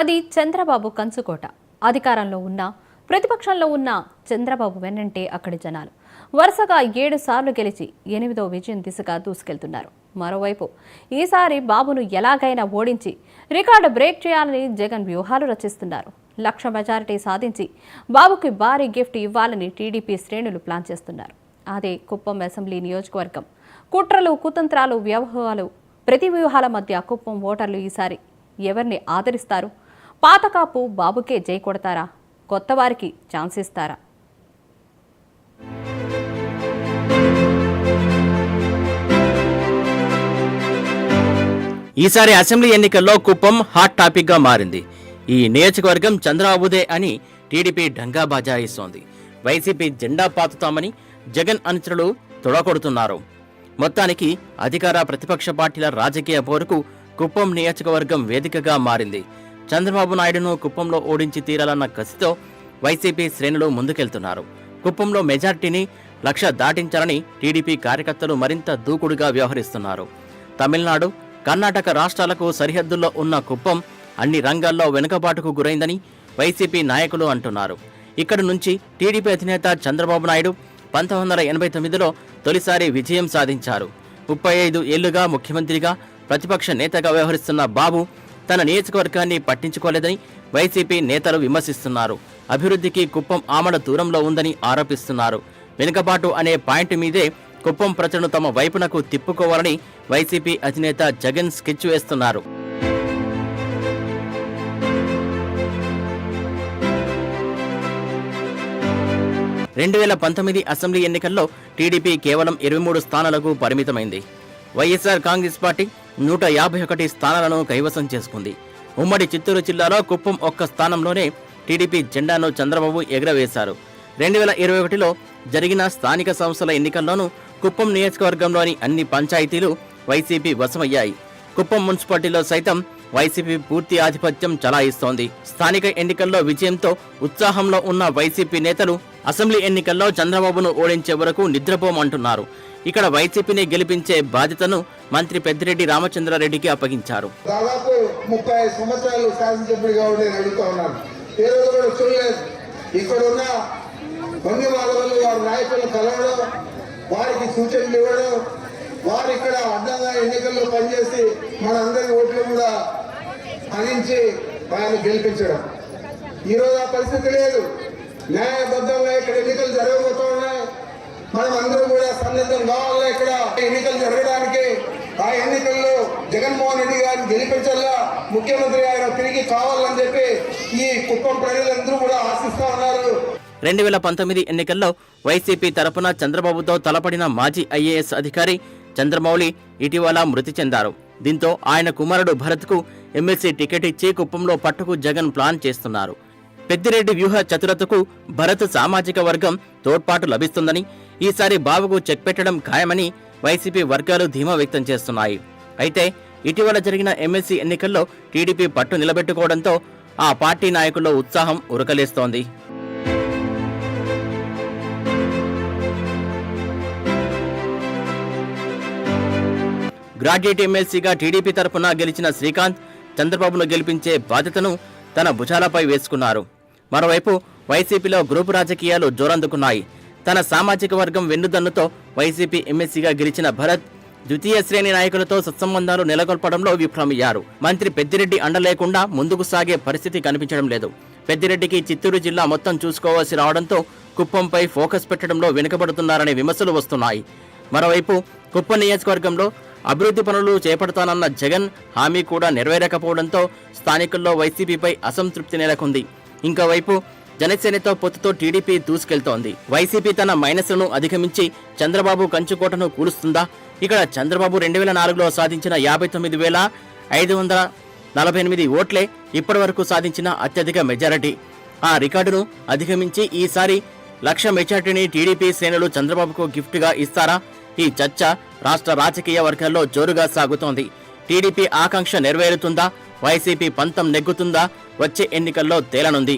అది చంద్రబాబు కంచుకోట. అధికారంలో ఉన్న ప్రతిపక్షంలో ఉన్న చంద్రబాబు వెన్నంటే అక్కడి జనాలు వరుసగా 7 సార్లు గెలిచి 8వ విజయం దిశగా దూసుకెళ్తున్నారు. మరోవైపు ఈసారి బాబును ఎలాగైనా ఓడించి రికార్డు బ్రేక్ చేయాలని జగన్ వ్యూహాలు రచిస్తున్నారు. 1,00,000 మెజారిటీ సాధించి బాబుకి భారీ గిఫ్ట్ ఇవ్వాలని టీడీపీ శ్రేణులు ప్లాన్ చేస్తున్నారు. అదే కుప్పం అసెంబ్లీ నియోజకవర్గం. కుట్రలు, కుతంత్రాలు, వ్యవహారాలు, ప్రతి వ్యూహాల మధ్య కుప్పం ఓటర్లు ఈసారి ఎవరిని ఆదరిస్తారు? పాతకాపు బాబుకే జై కొడతారా? కొత్త వారికి ఛాన్స్ ఇస్తారా? ఈసారి అసెంబ్లీ ఎన్నికల్లో కుప్పం హాట్ టాపిక్ గా మారింది. ఈ నియోజకవర్గం చంద్రబాబుదే అని టీడీపీ ఢంగా బజాయిస్తోంది. వైసీపీ జెండా పాతుతామని జగన్ అనుచరులు తొడగొడుతున్నారు. మొత్తానికి అధికార ప్రతిపక్ష పార్టీల రాజకీయ పోరుకు కుప్పం నియోజకవర్గం వేదికగా మారింది. చంద్రబాబు నాయుడును కుప్పంలో ఓడించి తీరాలన్న కసితో వైసీపీ శ్రేణులు ముందుకెళ్తున్నారు. కుప్పంలో మెజార్టీని 1,00,000 దాటించాలని టీడీపీ కార్యకర్తలు మరింత దూకుడుగా వ్యవహరిస్తున్నారు. తమిళనాడు, కర్ణాటక రాష్ట్రాలకు సరిహద్దుల్లో ఉన్న కుప్పం అన్ని రంగాల్లో వెనుకబాటుకు గురైందని వైసీపీ నాయకులు అంటున్నారు. ఇక్కడి నుంచి టీడీపీ అధినేత చంద్రబాబు నాయుడు 1989లో తొలిసారి విజయం సాధించారు. 35 ఏళ్లుగా ముఖ్యమంత్రిగా, ప్రతిపక్ష నేతగా వ్యవహరిస్తున్న బాబు తన నియోజకవర్గాన్ని పట్టించుకోలేదని వైసీపీ నేతలు విమర్శిస్తున్నారు. అభివృద్ధికి కుప్పం ఆమడ దూరంలో ఉందని ఆరోపిస్తున్నారు. వెనుకబాటు అనే పాయింట్ మీదే కుప్పం ప్రజలను తమ వైపునకు తిప్పుకోవాలని వైసీపీ అధినేత జగన్ స్కెచ్ వేస్తున్నారు. రెండు 2019 అసెంబ్లీ ఎన్నికల్లో టీడీపీ కేవలం 23 స్థానాలకు పరిమితమైంది. వైఎస్ఆర్ కాంగ్రెస్ పార్టీ 151 స్థానాలను కైవసం చేసుకుంది. ఉమ్మడి చిత్తూరు జిల్లాలో కుప్పం ఒక్క స్థానంలోనే టీడీపీ జెండాను చంద్రబాబు ఎగురవేశారు. 2021లో జరిగిన స్థానిక సంస్థల ఎన్నికల్లోనూ కుప్పం నియోజకవర్గంలోని అన్ని పంచాయతీలు వైసీపీ వశమయ్యాయి. కుప్పం మున్సిపాలిటీలో సైతం వైసీపీ పూర్తి ఆధిపత్యం చలాయిస్తోంది. స్థానిక ఎన్నికల్లో విజయంతో ఉత్సాహంలో ఉన్న వైసీపీ నేతలు అసెంబ్లీ ఎన్నికల్లో చంద్రబాబును ఓడించే వరకు నిద్రపోమంటున్నారు. ఇక్కడ వైసీపీని గెలిపించే బాధ్యతను మంత్రి పెద్దిరెడ్డి రామచంద్రారెడ్డికి అప్పగించారు. దాదాపు 30 సంవత్సరాలు శాసనసభ్యుడిగా అడుగుతా ఉన్నాను. ఏ రోజు కూడా చూడలేదు. ఇక్కడ ఉన్న బండి మాధవులు వారి నాయకులను కలవడం, వారికి సూచనలు ఇవ్వడం, వారు ఇక్కడ అడ్డంగా ఎన్నికల్లో పనిచేసి మన అందరి ఓట్లు కూడా అందించి వారిని గెలిపించడం. ఈరోజు ఆ పరిస్థితి లేదు. న్యాయబద్ధంగా ఇక్కడ ఎన్నికలు జరగబోతూ ఉన్నాయి. మనం అందరూ కూడా సన్నిధం కావాలా ఇక్కడ ఎన్నికలు జరగడానికి. ఆ ఎన్నికల్లో జగన్మోహన్ రెడ్డి గారిని గెలిపించాలా, ముఖ్యమంత్రి ఆయన తిరిగి కావాలని చెప్పి ఈ కుప్పం ప్రజలందరూ కూడా ఆశిస్తా ఉన్నారు. 2019 ఎన్నికల్లో వైసీపీ తరపున చంద్రబాబుతో తలపడిన మాజీ ఐఏఎస్ అధికారి చంద్రమౌళి ఇటీవల మృతి చెందారు. దీంతో ఆయన కుమారుడు భరత్కు ఎమ్మెల్సీ టికెట్ ఇచ్చి కుప్పంలో పట్టుకు జగన్ ప్లాన్ చేస్తున్నారు. పెద్దిరెడ్డి వ్యూహ చతురతకు భరత్ సామాజిక వర్గం తోడ్పాటు లభిస్తుందని, ఈసారి బాబుకు చెక్ పెట్టడం ఖాయమని వైసీపీ వర్గాలు ధీమా వ్యక్తం చేస్తున్నాయి. అయితే ఇటీవల జరిగిన ఎమ్మెల్సీ ఎన్నికల్లో టీడీపీ పట్టు నిలబెట్టుకోవడంతో ఆ పార్టీ నాయకుల్లో ఉత్సాహం ఉరకలేస్తోంది. గ్రాడ్యుయేట్ ఎమ్మెల్సీగా టీడీపీ తరఫున గెలిచిన శ్రీకాంత్ చంద్రబాబును గెలిపించే బాధ్యతను తన భుజాలపై వేసుకున్నారు. మరోవైపు వైసీపీలో గ్రూపు రాజకీయాలు జోరందుకున్నాయి. తన సామాజిక వర్గం వెన్నుదన్నుతో వైసీపీ ఎమ్మెల్సీగా గెలిచిన భరత్ ద్వితీయ శ్రేణి నాయకులతో సత్సంబంధాలు నెలకొల్పడంలో విఫలమయ్యారు. మంత్రి పెద్దిరెడ్డి అండ లేకుండా ముందుకు సాగే పరిస్థితి కనిపించడం లేదు. పెద్దిరెడ్డికి చిత్తూరు జిల్లా మొత్తం చూసుకోవాల్సి రావడంతో కుప్పంపై ఫోకస్ పెట్టడంలో వెనుకబడుతున్నారనే విమర్శలు వస్తున్నాయి. మరోవైపు కుప్పం నియోజకవర్గంలో అభివృద్ధి పనులు చేపడతానన్న జగన్ హామీ కూడా నెరవేరకపోవడంతో స్థానికుల్లో వైసీపీపై అసంతృప్తి నెలకొంది. ఇంకోవైపు జనసేనతో పొత్తుతో టీడీపీ దూసుకెళ్తోంది. వైసీపీ తన మైనస్లను అధిగమించి చంద్రబాబు కంచుకోటను కూలుస్తుందా? ఇక్కడ చంద్రబాబు 2004లో సాధించిన 59,548 ఓట్లే ఇప్పటి వరకు సాధించిన అత్యధిక మెజారిటీ. ఆ రికార్డును అధిగమించి ఈసారి 1,00,000 మెజారిటీని టీడీపీ శ్రేణులు చంద్రబాబుకు గిఫ్ట్గా ఇస్తారా? ఈ చర్చ రాష్ట్ర రాజకీయ వర్గాల్లో జోరుగా సాగుతోంది. టీడీపీ ఆకాంక్ష నెరవేరుతుందా? వైసీపీ పంతం నెగ్గుతుందా? వచ్చే ఎన్నికల్లో తేలనుంది.